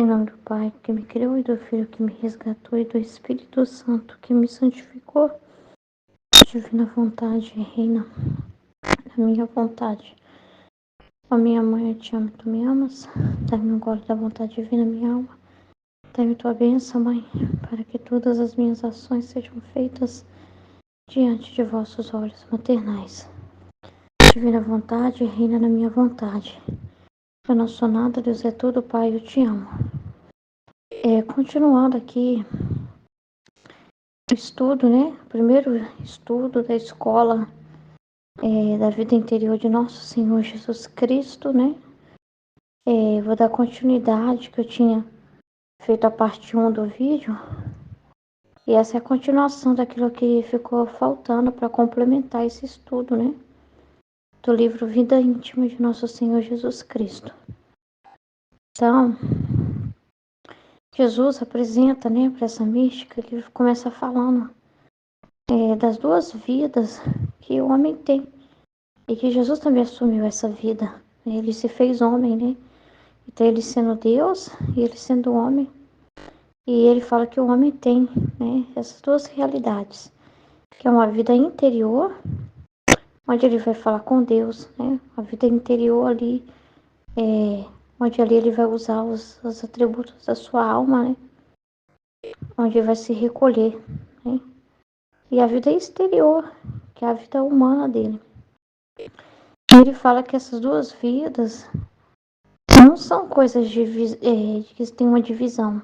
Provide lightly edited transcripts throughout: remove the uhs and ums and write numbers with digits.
Em nome do Pai que me criou e do Filho que me resgatou e do Espírito Santo que me santificou, a divina vontade reina na minha vontade. Ó minha mãe, eu te amo, tu me amas. Dá-me um gole da vontade divina, minha alma. Dá-me tua bênção, Mãe, para que todas as minhas ações sejam feitas diante de vossos olhos maternais. Divina vontade reina na minha vontade. Eu não sou nada, Deus é tudo, Pai, eu te amo. Continuando aqui o estudo, né? Primeiro estudo da escola da vida interior de nosso Senhor Jesus Cristo, né? Vou dar continuidade que eu tinha feito a parte 1 do vídeo. E essa é a continuação daquilo que ficou faltando para complementar esse estudo, né? Do livro Vida Íntima de Nosso Senhor Jesus Cristo. Então, Jesus apresenta, né, para essa mística, que começa falando das duas vidas que o homem tem. E que Jesus também assumiu essa vida. Ele se fez homem, né? Então, ele sendo Deus e ele sendo homem. E ele fala que o homem tem, né, essas duas realidades. Que é uma vida interior, onde ele vai falar com Deus, né? A vida interior ali, onde ali ele vai usar os atributos da sua alma, né? Onde ele vai se recolher, né? E a vida exterior, que é a vida humana dele. Ele fala que essas duas vidas não são coisas que tem uma divisão.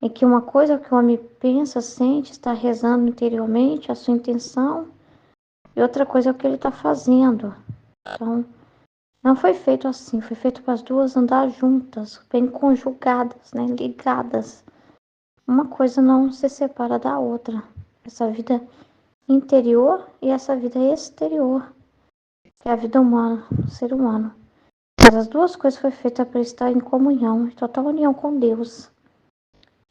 É que uma coisa que o homem pensa, sente, está rezando interiormente, a sua intenção, e outra coisa é o que ele está fazendo. Então, não foi feito assim, foi feito para as duas andar juntas, bem conjugadas, né, ligadas. Uma coisa não se separa da outra. Essa vida interior e essa vida exterior, que é a vida humana, o ser humano. Mas as duas coisas foram feitas para estar em comunhão, em total união com Deus.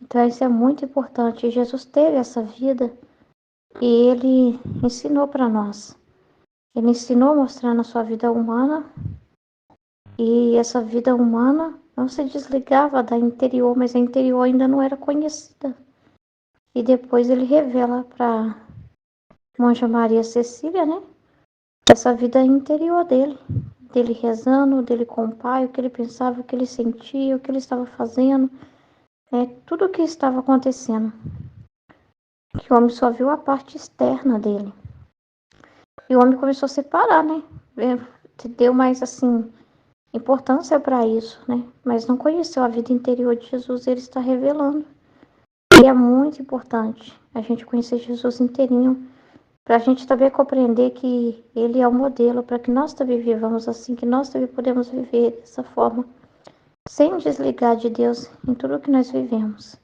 Então isso é muito importante. Jesus teve essa vida e ele ensinou para nós. Ele ensinou mostrando a sua vida humana, e essa vida humana não se desligava da interior, mas a interior ainda não era conhecida. E depois ele revela para Monja Maria Cecília, né? Essa vida interior dele rezando, dele com o Pai, o que ele pensava, o que ele sentia, o que ele estava fazendo, tudo o que estava acontecendo. Que o homem só viu a parte externa dele. E o homem começou a separar, né? Deu mais, assim, importância para isso, né? Mas não conheceu a vida interior de Jesus, ele está revelando. E é muito importante a gente conhecer Jesus inteirinho, para a gente também compreender que ele é o modelo, para que nós também vivamos assim, que nós também podemos viver dessa forma, sem desligar de Deus em tudo que nós vivemos.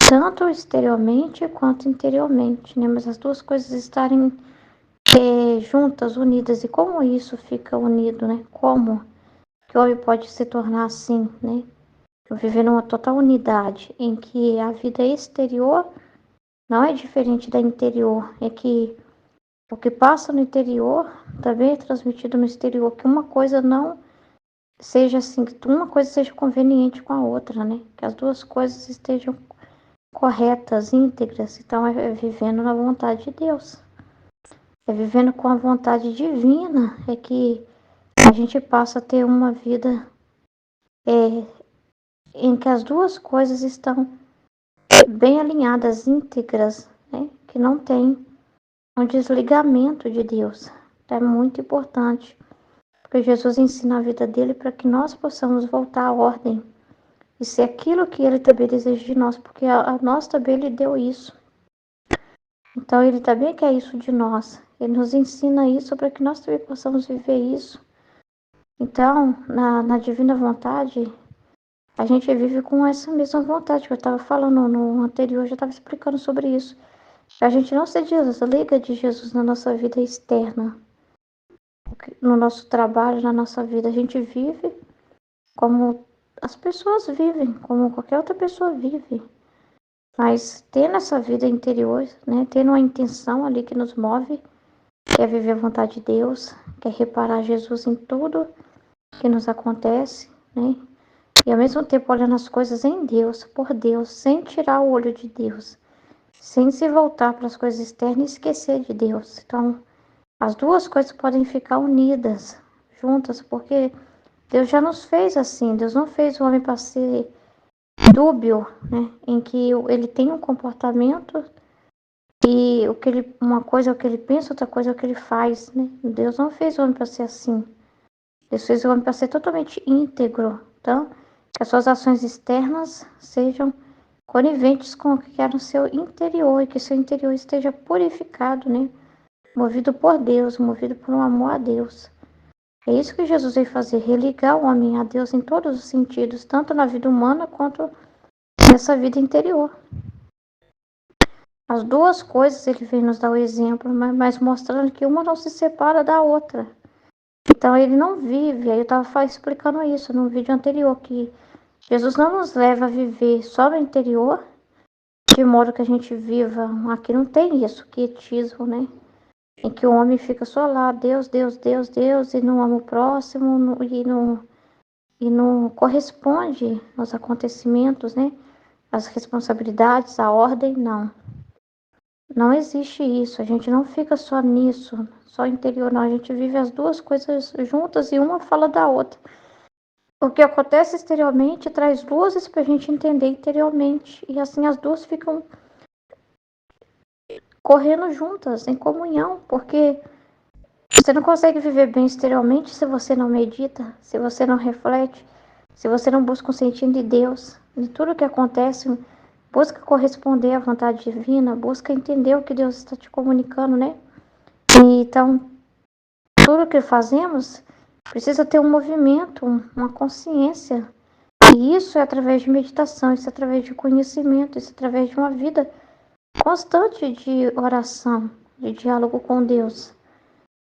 Tanto exteriormente quanto interiormente, né? Mas as duas coisas estarem juntas, unidas. E como isso fica unido, né? Como que o homem pode se tornar assim, né? Viver numa total unidade, em que a vida exterior não é diferente da interior. É que o que passa no interior também é transmitido no exterior. Que uma coisa não seja assim, que uma coisa seja conveniente com a outra, né? Que as duas coisas estejam corretas, íntegras. Então é vivendo na vontade de Deus. É vivendo com a vontade divina, é que a gente passa a ter uma vida em que as duas coisas estão bem alinhadas, íntegras, né? Que não tem um desligamento de Deus. Então, é muito importante, porque Jesus ensina a vida dele para que nós possamos voltar à ordem e ser aquilo que ele também deseja de nós, porque a nós também ele deu isso. Então ele também quer isso de nós. Ele nos ensina isso para que nós também possamos viver isso. Então, na divina vontade, a gente vive com essa mesma vontade que eu estava falando no anterior, eu já estava explicando sobre isso. A gente não se desliga de Jesus na nossa vida externa, no nosso trabalho, na nossa vida. A gente vive como as pessoas vivem, como qualquer outra pessoa vive. Mas tendo essa vida interior, né, tendo uma intenção ali que nos move, que é viver a vontade de Deus, que é reparar Jesus em tudo que nos acontece, né? E ao mesmo tempo olhando as coisas em Deus, por Deus, sem tirar o olho de Deus, sem se voltar para as coisas externas e esquecer de Deus. Então, as duas coisas podem ficar unidas, juntas, porque Deus já nos fez assim. Deus não fez o homem para ser dúbio, né? Em que ele tem um comportamento e uma coisa é o que ele pensa, outra coisa é o que ele faz, né? Deus não fez o homem para ser assim. Deus fez o homem para ser totalmente íntegro. Então, que as suas ações externas sejam coniventes com o que é no seu interior e que seu interior esteja purificado, né? Movido por Deus, movido por um amor a Deus. É isso que Jesus veio fazer, religar o homem a Deus em todos os sentidos, tanto na vida humana quanto nessa vida interior. As duas coisas ele vem nos dar o exemplo, mas mostrando que uma não se separa da outra. Então ele não vive, aí eu estava explicando isso no vídeo anterior, que Jesus não nos leva a viver só no interior, de modo que a gente viva, aqui não tem isso, quietismo, né? Em que o homem fica só lá, Deus, Deus, Deus, Deus, e não ama o próximo, e não corresponde aos acontecimentos, né? As responsabilidades, a ordem, não. Não existe isso, a gente não fica só nisso, só interior, não. A gente vive as duas coisas juntas e uma fala da outra. O que acontece exteriormente traz luzes para a gente entender interiormente. E assim as duas ficam correndo juntas, em comunhão, porque você não consegue viver bem exteriormente se você não medita, se você não reflete, se você não busca um sentido de Deus. E tudo que acontece, busca corresponder à vontade divina, busca entender o que Deus está te comunicando, né? E, então, tudo que fazemos precisa ter um movimento, uma consciência. E isso é através de meditação, isso é através de conhecimento, isso é através de uma vida constante de oração, de diálogo com Deus.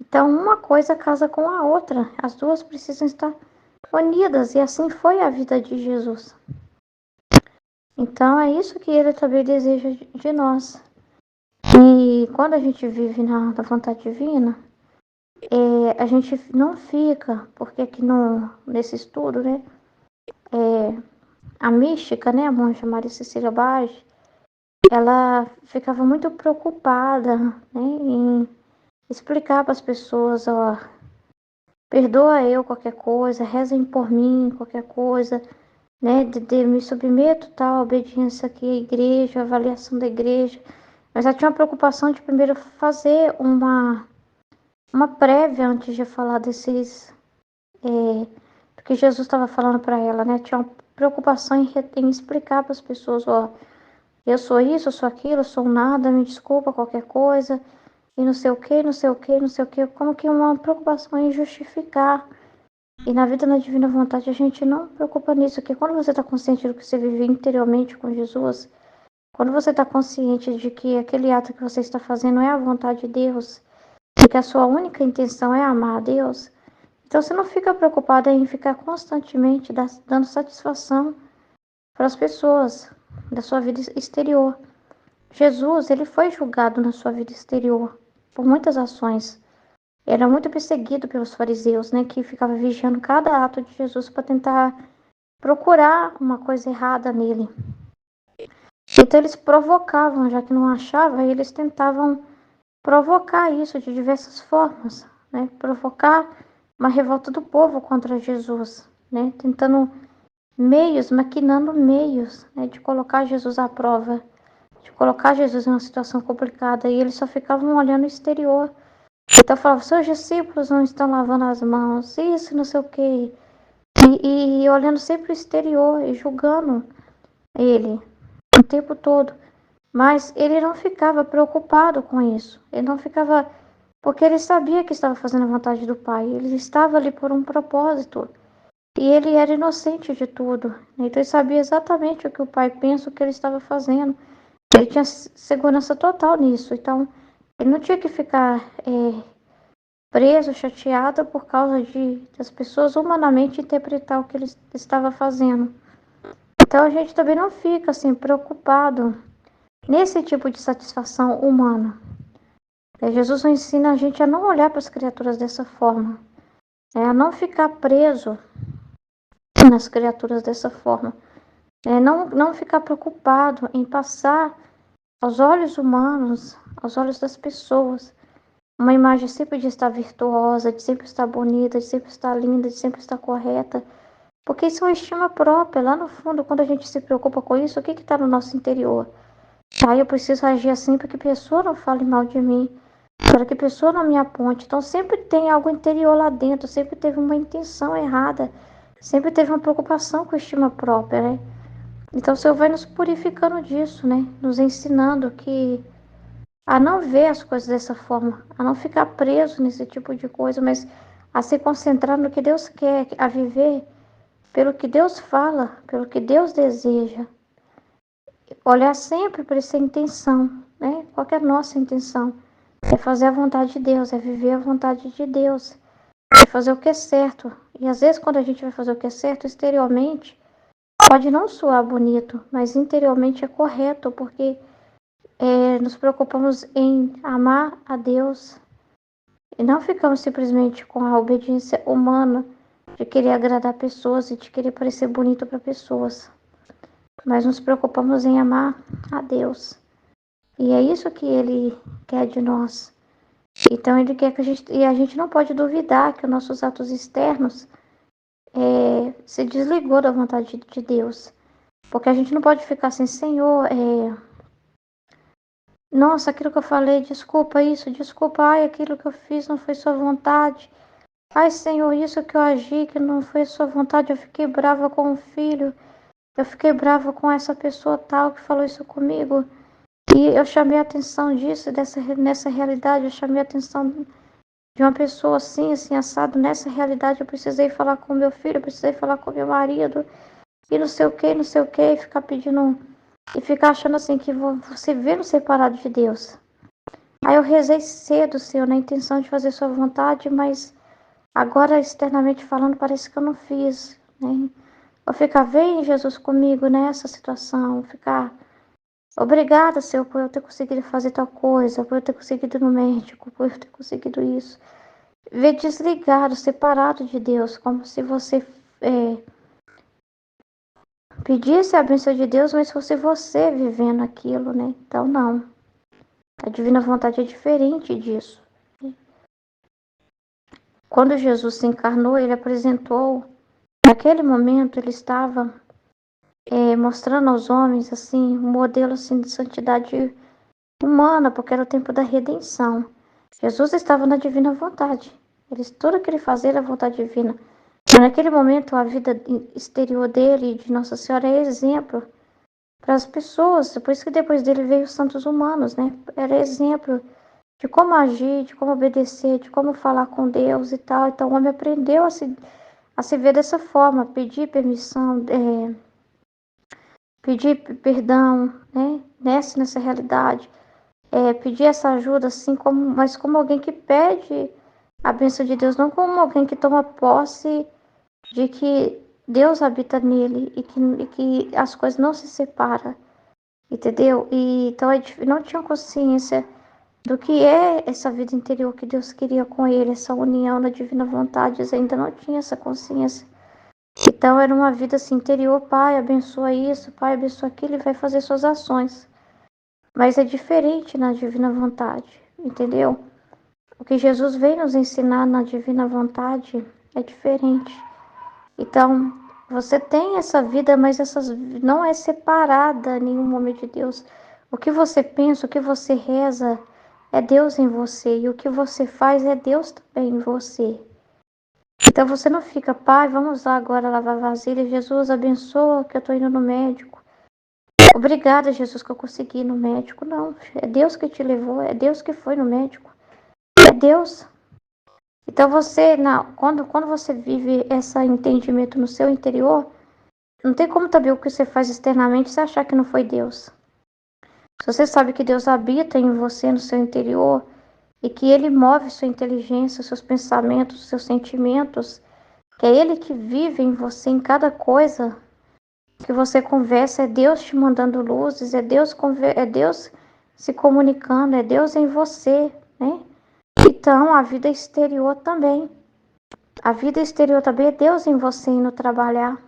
Então, uma coisa casa com a outra. As duas precisam estar unidas. E assim foi a vida de Jesus. Então, é isso que ele também deseja de nós. E quando a gente vive na vontade divina, a gente não fica, porque aqui nesse estudo, né, a mística, né, a monja Maria Cecília Bage, ela ficava muito preocupada, né, em explicar para as pessoas, ó, perdoa eu qualquer coisa, rezem por mim qualquer coisa, né, de me submeto tal à obediência aqui à igreja, avaliação da igreja. Mas ela tinha uma preocupação de primeiro fazer uma prévia antes de falar desses, do que Jesus estava falando para ela, né? Tinha uma preocupação em explicar para as pessoas, ó, eu sou isso, eu sou aquilo, eu sou nada, me desculpa qualquer coisa, e não sei o que, não sei o que, não sei o que, como que uma preocupação em justificar. E na vida na divina vontade a gente não preocupa nisso, porque quando você está consciente do que você vive interiormente com Jesus, quando você está consciente de que aquele ato que você está fazendo é a vontade de Deus, e que a sua única intenção é amar a Deus, então você não fica preocupada em ficar constantemente dando satisfação para as pessoas da sua vida exterior. Jesus, ele foi julgado na sua vida exterior por muitas ações. Era muito perseguido pelos fariseus, né, que ficavam vigiando cada ato de Jesus para tentar procurar uma coisa errada nele. Então eles provocavam, já que não achavam, eles tentavam provocar isso de diversas formas, né? Provocar uma revolta do povo contra Jesus, né? Tentando meios, maquinando meios, né? De colocar Jesus à prova, de colocar Jesus em uma situação complicada. E eles só ficavam olhando o exterior. Então falavam, seus discípulos não estão lavando as mãos, isso, não sei o quê. E olhando sempre o exterior e julgando ele o tempo todo. Mas ele não ficava preocupado com isso. Ele não ficava. Porque ele sabia que estava fazendo a vontade do Pai. Ele estava ali por um propósito. E ele era inocente de tudo. Então ele sabia exatamente o que o Pai pensa, o que ele estava fazendo. Ele tinha segurança total nisso. Então ele não tinha que ficar preso, chateado por causa das pessoas humanamente interpretar o que ele estava fazendo. Então a gente também não fica assim preocupado nesse tipo de satisfação humana. Jesus ensina a gente a não olhar para as criaturas dessa forma, a não ficar preso nas criaturas dessa forma. Não ficar preocupado em passar aos olhos humanos, aos olhos das pessoas, uma imagem sempre de estar virtuosa, de sempre estar bonita, de sempre estar linda, de sempre estar correta. Porque isso é uma estima própria. Lá no fundo, quando a gente se preocupa com isso, o que está no nosso interior? Eu preciso agir assim para que a pessoa não fale mal de mim, para que a pessoa não me aponte. Então sempre tem algo interior lá dentro, sempre teve uma intenção errada, sempre teve uma preocupação com a estima própria, né? Então o Senhor vai nos purificando disso, né? Nos ensinando a não ver as coisas dessa forma, a não ficar preso nesse tipo de coisa, mas a se concentrar no que Deus quer, a viver pelo que Deus fala, pelo que Deus deseja. Olhar sempre para essa intenção, né? Qual que é a nossa intenção? É fazer a vontade de Deus, é viver a vontade de Deus, é fazer o que é certo. E às vezes quando a gente vai fazer o que é certo, exteriormente, pode não soar bonito, mas interiormente é correto, porque nos preocupamos em amar a Deus e não ficamos simplesmente com a obediência humana de querer agradar pessoas e de querer parecer bonito para pessoas, mas nos preocupamos em amar a Deus. E é isso que Ele quer de nós. Então Ele quer que a gente não pode duvidar que os nossos atos externos se desligou da vontade de Deus. Porque a gente não pode ficar assim, Senhor, nossa, aquilo que eu falei, desculpa isso, desculpa, ai, aquilo que eu fiz não foi sua vontade. Ai, Senhor, isso que eu agi, que não foi sua vontade, eu fiquei brava com o filho, eu fiquei brava com essa pessoa tal que falou isso comigo. E eu chamei a atenção disso, nessa realidade, eu chamei a atenção de uma pessoa assim, assim, assado. Nessa realidade, eu precisei falar com meu filho, eu precisei falar com meu marido, e não sei o que, não sei o que, e ficar pedindo, e ficar achando assim que você vê separado de Deus. Aí eu rezei cedo, Senhor, na intenção de fazer sua vontade, mas agora, externamente falando, parece que eu não fiz, né? Vou ficar, vem Jesus comigo nessa situação, ficar obrigada, Senhor, por eu ter conseguido fazer tal coisa, por eu ter conseguido ir no médico, por eu ter conseguido isso. Ver desligado, separado de Deus, como se você pedisse a bênção de Deus, mas fosse você vivendo aquilo, né? Então, não. A divina vontade é diferente disso. Quando Jesus se encarnou, ele apresentou, naquele momento, ele estava mostrando aos homens, assim, um modelo assim, de santidade humana, porque era o tempo da redenção. Jesus estava na divina vontade. Tudo que ele fazia era vontade divina. Mas naquele momento, a vida exterior dele, de Nossa Senhora, é exemplo para as pessoas. Por isso que depois dele veio os santos humanos, né? Era exemplo de como agir, de como obedecer, de como falar com Deus e tal. Então o homem aprendeu a se ver dessa forma, pedir permissão, pedir perdão, né? Nessa realidade. Pedir essa ajuda, assim, mas como alguém que pede a bênção de Deus, não como alguém que toma posse de que Deus habita nele e que as coisas não se separam, entendeu? E então não tinha consciência do que é essa vida interior que Deus queria com ele, essa união na divina vontade, eles ainda não tinha essa consciência. Então era uma vida assim, interior, Pai, abençoa isso, Pai, abençoa aquilo, e vai fazer suas ações. Mas é diferente na divina vontade, entendeu? O que Jesus veio nos ensinar na divina vontade é diferente. Então, você tem essa vida, mas não é separada em nenhum momento de Deus. O que você pensa, o que você reza, é Deus em você. E o que você faz é Deus também em você. Então você não fica, Pai, vamos lá agora lavar vasilha. Jesus, abençoa que eu estou indo no médico. Obrigada, Jesus, que eu consegui ir no médico. Não, é Deus que te levou, é Deus que foi no médico. É Deus. Então quando você vive esse entendimento no seu interior, não tem como também o que você faz externamente você achar que não foi Deus. Se você sabe que Deus habita em você, no seu interior, e que Ele move sua inteligência, seus pensamentos, seus sentimentos, que é Ele que vive em você, em cada coisa que você conversa, é Deus te mandando luzes, é Deus se comunicando, é Deus em você, né? Então, a vida exterior também. A vida exterior também é Deus em você indo trabalhar.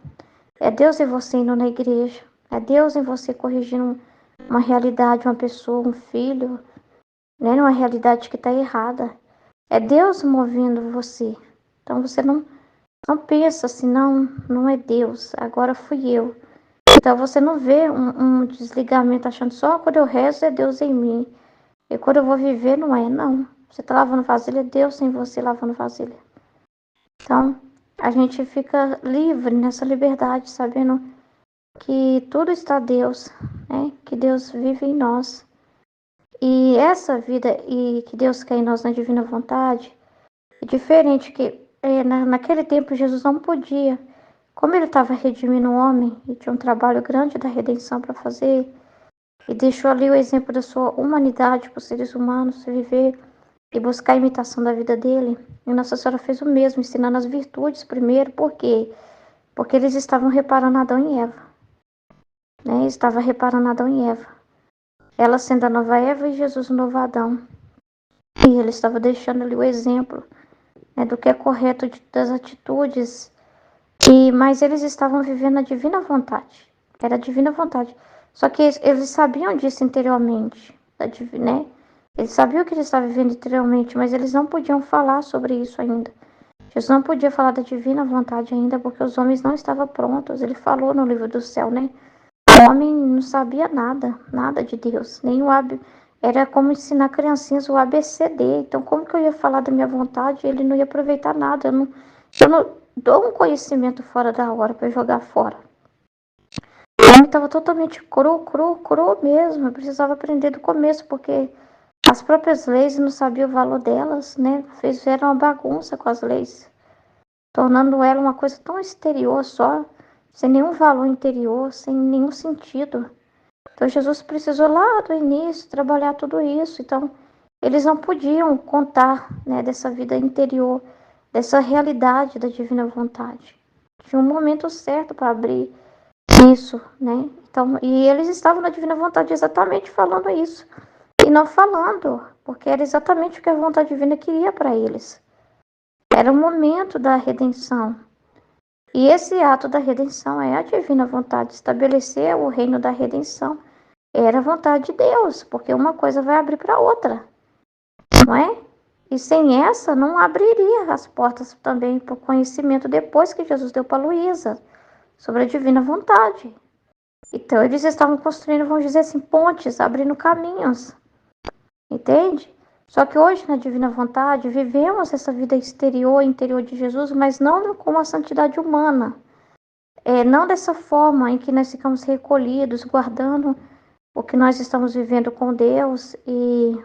É Deus em você indo na igreja. É Deus em você corrigindo uma realidade, uma pessoa, um filho, né? Uma realidade que está errada. É Deus movendo você. Então você não pensa assim, não é Deus, agora fui eu. Então você não vê um desligamento achando só quando eu rezo é Deus em mim. E quando eu vou viver não é, não. Você tá lavando vasilha, é Deus em você lavando vasilha. Então a gente fica livre nessa liberdade, sabendo que tudo está Deus, né? Que Deus vive em nós. E essa vida e que Deus quer em nós na divina vontade é diferente que naquele tempo Jesus não podia. Como ele estava redimindo o homem e tinha um trabalho grande da redenção para fazer, e deixou ali o exemplo da sua humanidade para os seres humanos viver e buscar a imitação da vida dele, e Nossa Senhora fez o mesmo, ensinando as virtudes primeiro, por quê? Porque eles estavam reparando Adão e Eva, né? Estava reparando Adão e Eva. Ela sendo a nova Eva e Jesus o novo Adão. E ele estava deixando ali o exemplo, né, do que é correto das atitudes. Mas eles estavam vivendo a divina vontade. Era a divina vontade. Só que eles sabiam disso interiormente, né? Eles sabiam que eles estavam vivendo interiormente, mas eles não podiam falar sobre isso ainda. Jesus não podia falar da divina vontade ainda, porque os homens não estavam prontos. Ele falou no livro do céu, né? O homem não sabia nada de Deus. Nem era como ensinar criancinhas o ABCD. Então, como que eu ia falar da minha vontade? Ele não ia aproveitar nada. Eu não dou um conhecimento fora da hora para jogar fora. O homem estava totalmente cru mesmo. Eu precisava aprender do começo, porque as próprias leis não sabiam o valor delas, né? Fizeram uma bagunça com as leis, tornando ela uma coisa tão exterior só, sem nenhum valor interior, sem nenhum sentido. Então Jesus precisou lá do início trabalhar tudo isso. Então eles não podiam contar, né, dessa vida interior, dessa realidade da divina vontade. Tinha um momento certo para abrir isso, né? Então, e eles estavam na divina vontade exatamente falando isso e não falando, porque era exatamente o que a vontade divina queria para eles. Era o momento da redenção. E esse ato da redenção é a divina vontade, estabelecer o reino da redenção. Era a vontade de Deus, porque uma coisa vai abrir para outra, não é? E sem essa, não abriria as portas também para o conhecimento depois que Jesus deu para Luísa sobre a divina vontade. Então, eles estavam construindo, vamos dizer assim, pontes, abrindo caminhos, entende? Só que hoje, na divina vontade, vivemos essa vida exterior, interior de Jesus, mas não com a santidade humana. Não dessa forma em que nós ficamos recolhidos, guardando o que nós estamos vivendo com Deus e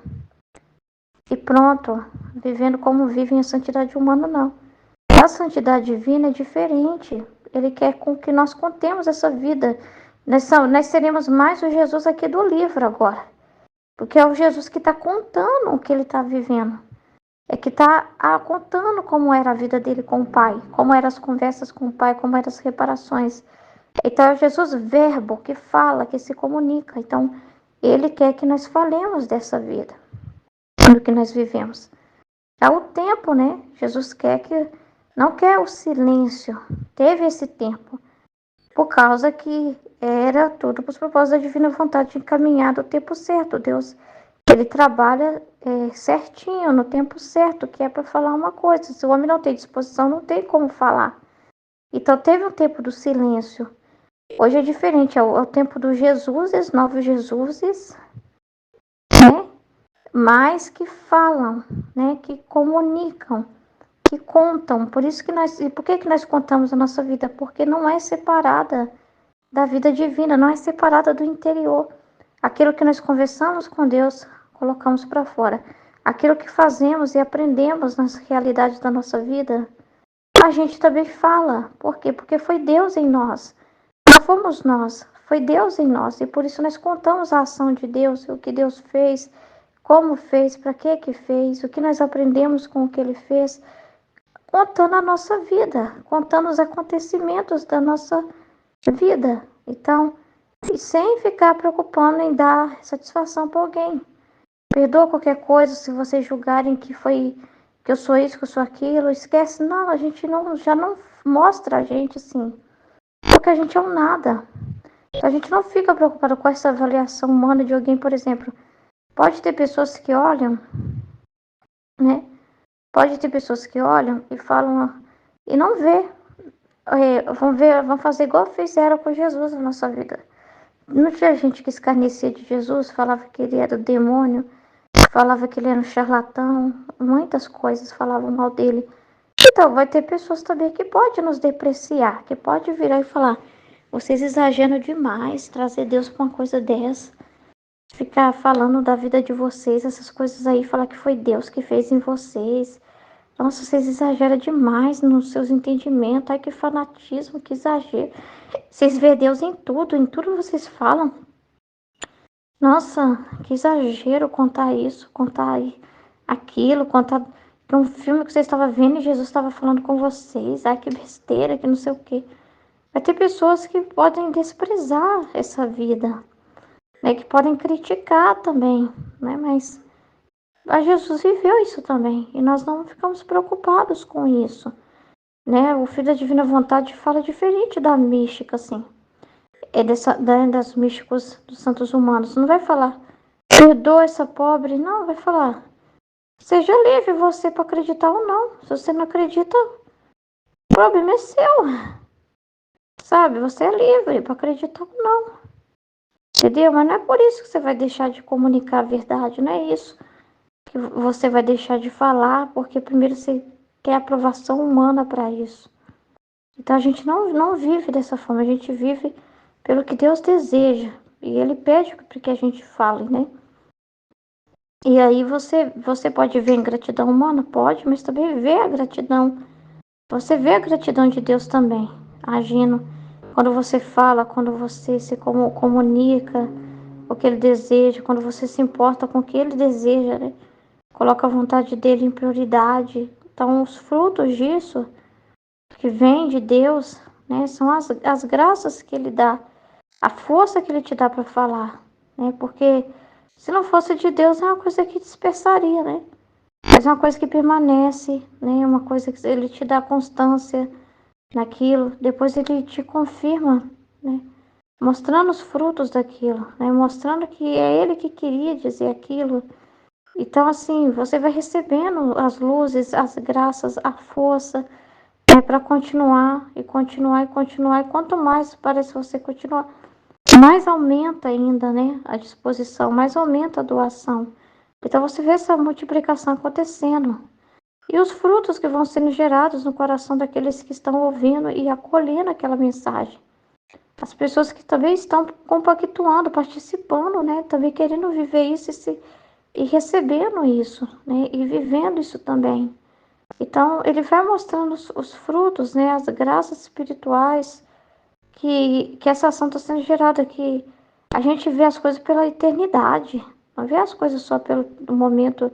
pronto, vivendo como vivem a santidade humana, não. A santidade divina é diferente. Ele quer com que nós contemos essa vida. Nós seremos mais o Jesus aqui do livro agora. Porque é o Jesus que está contando o que ele está vivendo. É que está contando como era a vida dele com o Pai, como eram as conversas com o Pai, como eram as reparações. Então é Jesus verbo que fala, que se comunica. Então ele quer que nós falemos dessa vida, do que nós vivemos. É o tempo, né? Jesus não quer o silêncio. Teve esse tempo, por causa que era tudo para os propósitos da divina vontade encaminhado o tempo certo. Deus, ele trabalha certinho, no tempo certo, que é para falar uma coisa. Se o homem não tem disposição, não tem como falar. Então teve um tempo do silêncio. Hoje é diferente, é o tempo dos Jesuses, novos Jesuses, né? Mas que falam, né? Que comunicam, que contam. Por que nós contamos a nossa vida? Porque não é separada da vida divina, não é separada do interior. Aquilo que nós conversamos com Deus, colocamos para fora. Aquilo que fazemos e aprendemos nas realidades da nossa vida, a gente também fala. Por quê? Porque foi Deus em nós. Não fomos nós, foi Deus em nós. E por isso nós contamos a ação de Deus, o que Deus fez, como fez, para que fez, o que nós aprendemos com o que Ele fez, contando a nossa vida, contando os acontecimentos da nossa vida. Então, e sem ficar preocupando em dar satisfação para alguém. Perdoa qualquer coisa se vocês julgarem que eu sou isso, que eu sou aquilo. Esquece, não, a gente já não mostra a gente assim, porque a gente é um nada. Então, a gente não fica preocupado com essa avaliação humana de alguém, por exemplo. Pode ter pessoas que olham, né? Pode ter pessoas que olham e falam e não vê. Vão fazer igual fizeram com Jesus na nossa vida. Não tinha gente que escarnecia de Jesus, falava que ele era o demônio, falava que ele era um charlatão, muitas coisas falavam mal dele. Então, vai ter pessoas também que podem nos depreciar, que pode virar e falar: vocês exageram demais, trazer Deus para uma coisa dessa. Ficar falando da vida de vocês, essas coisas aí, falar que foi Deus que fez em vocês. Nossa, vocês exageram demais nos seus entendimentos. Ai, que fanatismo, que exagero. Vocês vê Deus em tudo vocês falam. Nossa, que exagero contar isso, contar aquilo, contar que um filme que você estava vendo e Jesus estava falando com vocês. Ai, que besteira, que não sei o quê. Vai ter pessoas que podem desprezar essa vida, né? Que podem criticar também, né? Mas Jesus viveu isso também e nós não ficamos preocupados com isso, né? O Filho da Divina Vontade fala diferente da mística, assim. Das místicos dos santos humanos. Não vai falar, perdoa essa pobre. Não, vai falar, seja livre você para acreditar ou não. Se você não acredita, o problema é seu. Sabe, você é livre para acreditar ou não. Entendeu? Mas não é por isso que você vai deixar de comunicar a verdade. Não é isso que você vai deixar de falar, porque primeiro você quer aprovação humana para isso. Então a gente não vive dessa forma, a gente vive pelo que Deus deseja. E Ele pede para que a gente fale, né? E aí você pode ver ingratidão humana? Pode, mas também vê a gratidão. Você vê a gratidão de Deus também, agindo. Quando você fala, quando você se comunica o que Ele deseja, quando você se importa com o que Ele deseja, né? Coloca a vontade dele em prioridade. Então, os frutos disso, que vem de Deus, né, são as graças que Ele dá, a força que Ele te dá para falar, né? Porque se não fosse de Deus, é uma coisa que dispersaria, né? Mas é uma coisa que permanece, né? É uma coisa que Ele te dá constância naquilo. Depois Ele te confirma, né? Mostrando os frutos daquilo, né? Mostrando que é Ele que queria dizer aquilo. Então, assim, você vai recebendo as luzes, as graças, a força, né, para continuar e continuar e continuar. E quanto mais parece você continuar, mais aumenta ainda, né, a disposição, mais aumenta a doação. Então, você vê essa multiplicação acontecendo. E os frutos que vão sendo gerados no coração daqueles que estão ouvindo e acolhendo aquela mensagem. As pessoas que também estão compactuando, participando, né, também querendo viver isso e recebendo isso, né? E vivendo isso também. Então, ele vai mostrando os frutos, né? As graças espirituais que essa ação está sendo gerada, que a gente vê as coisas pela eternidade, não vê as coisas só pelo momento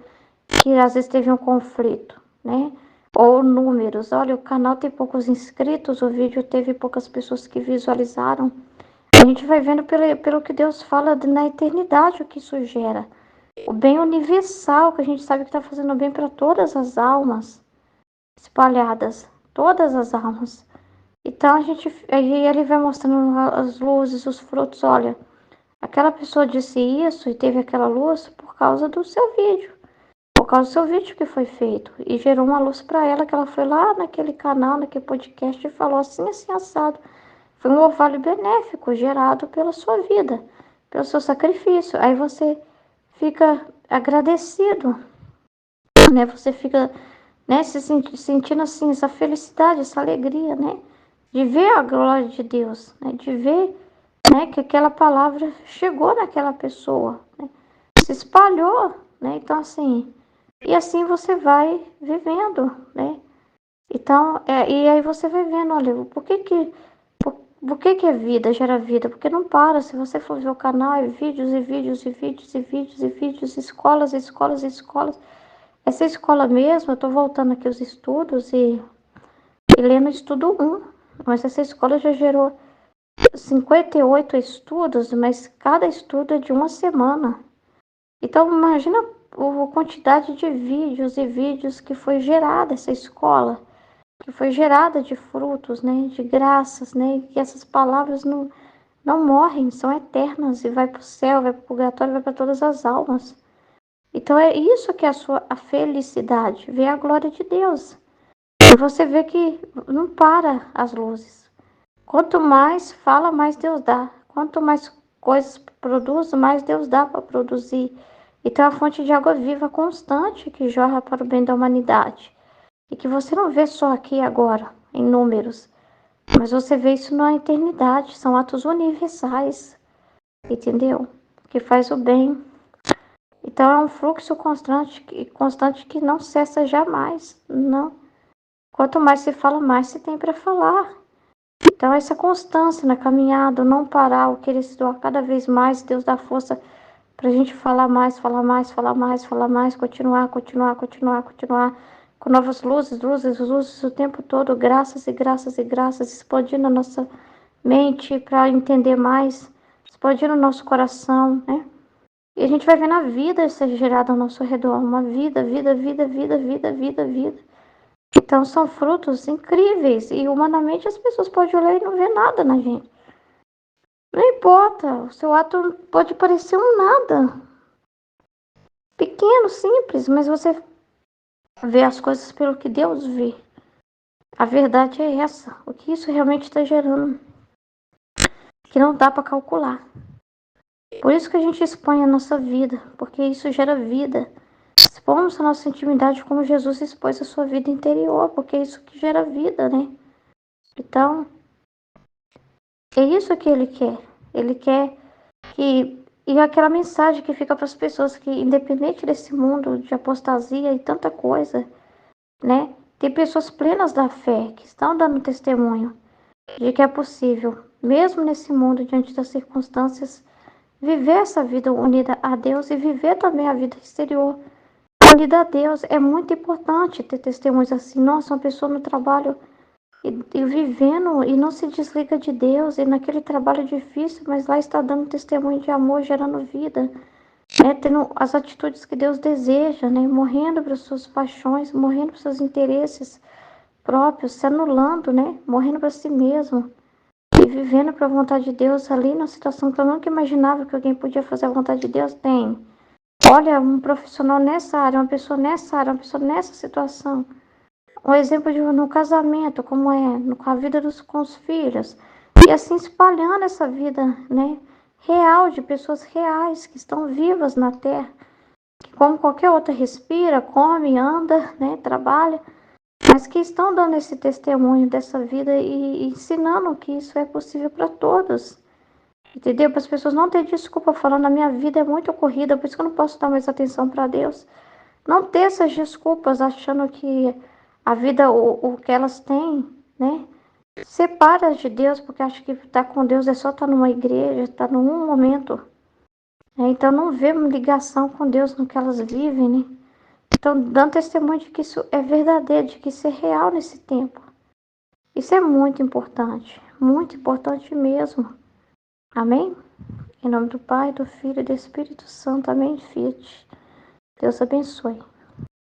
que às vezes teve um conflito, né? Ou números. Olha, o canal tem poucos inscritos, o vídeo teve poucas pessoas que visualizaram. A gente vai vendo pelo que Deus fala na eternidade o que isso gera. O bem universal, que a gente sabe que está fazendo bem para todas as almas espalhadas, todas as almas. Então aí ele vai mostrando as luzes, os frutos. Olha, aquela pessoa disse isso e teve aquela luz por causa do seu vídeo, por causa do seu vídeo que foi feito e gerou uma luz para ela que ela foi lá naquele canal, naquele podcast e falou assim, assim assado. Foi um orvalho benéfico gerado pela sua vida, pelo seu sacrifício. Aí você fica agradecido, né? Você fica, né, sentindo assim essa felicidade, essa alegria, né? De ver a glória de Deus, né? De ver, né, que aquela palavra chegou naquela pessoa, né? Se espalhou, né? Então assim, e assim você vai vivendo, né? Então, e aí você vai vendo, olha, por que é vida, gera vida? Porque não para, se você for ver o canal, é vídeos e vídeos e vídeos e vídeos e vídeos, escolas, escolas, escolas. Essa escola mesmo, eu tô voltando aqui os estudos e lendo o estudo 1, mas essa escola já gerou 58 estudos, mas cada estudo é de uma semana. Então, imagina a quantidade de vídeos e vídeos que foi gerada essa escola, que foi gerada de frutos, né, de graças, né, e que essas palavras não morrem, são eternas e vai para o céu, vai para o purgatório, vai para todas as almas. Então é isso que é a felicidade, ver a glória de Deus. E você vê que não para as luzes. Quanto mais fala, mais Deus dá. Quanto mais coisas produz, mais Deus dá para produzir. Então é a fonte de água viva constante que jorra para o bem da humanidade. E que você não vê só aqui agora, em números, mas você vê isso na eternidade. São atos universais, entendeu? Que faz o bem. Então é um fluxo constante que não cessa jamais. Não. Quanto mais se fala, mais se tem para falar. Então essa constância na caminhada, não parar, o querer se doar cada vez mais, Deus dá força para a gente falar mais, falar mais, falar mais, falar mais, continuar, continuar, continuar, continuar, com novas luzes, luzes, luzes o tempo todo, graças e graças e graças, expandindo a nossa mente para entender mais, expandindo o nosso coração, né? E a gente vai vendo a vida ser gerada ao nosso redor, uma vida, vida, vida, vida, vida, vida, vida. Então são frutos incríveis e humanamente as pessoas podem olhar e não ver nada na gente. Não importa, o seu ato pode parecer um nada, pequeno, simples, mas você vê as coisas pelo que Deus vê. A verdade é essa, o que isso realmente está gerando, que não dá para calcular. Por isso que a gente expõe a nossa vida, porque isso gera vida. Expomos a nossa intimidade como Jesus expôs a sua vida interior, porque é isso que gera vida, né? Então, é isso que ele quer. Ele quer que... E aquela mensagem que fica para as pessoas que, independente desse mundo de apostasia e tanta coisa, né? Tem pessoas plenas da fé que estão dando testemunho de que é possível, mesmo nesse mundo, diante das circunstâncias, viver essa vida unida a Deus e viver também a vida exterior unida a Deus. É muito importante ter testemunhos assim. Nossa, uma pessoa no trabalho e vivendo e não se desliga de Deus e naquele trabalho difícil, mas lá está dando testemunho de amor, gerando vida, né? Tendo as atitudes que Deus deseja, né? Morrendo para suas paixões, morrendo para seus interesses próprios, se anulando, né? Morrendo para si mesmo e vivendo para a vontade de Deus ali na situação que eu nunca imaginava que alguém podia fazer a vontade de Deus. Tem. Olha, um profissional nessa área, uma pessoa nessa área, uma pessoa nessa situação. Um exemplo de no casamento, como é, com a vida com os filhos. E assim espalhando essa vida, né? Real, de pessoas reais que estão vivas na Terra. Que como qualquer outra respira, come, anda, né? Trabalha. Mas que estão dando esse testemunho dessa vida e ensinando que isso é possível para todos. Entendeu? Para as pessoas não terem desculpa falando, a minha vida é muito corrida, por isso que eu não posso dar mais atenção para Deus. Não ter essas desculpas achando que a vida, o que elas têm, né? Separa de Deus, porque acha que estar com Deus é só estar numa igreja, estar num momento. Né? Então não vê ligação com Deus no que elas vivem, né? Então dando testemunho de que isso é verdadeiro, de que isso é real nesse tempo. Isso é muito importante mesmo. Amém? Em nome do Pai, do Filho e do Espírito Santo. Amém, Fiat. Deus abençoe.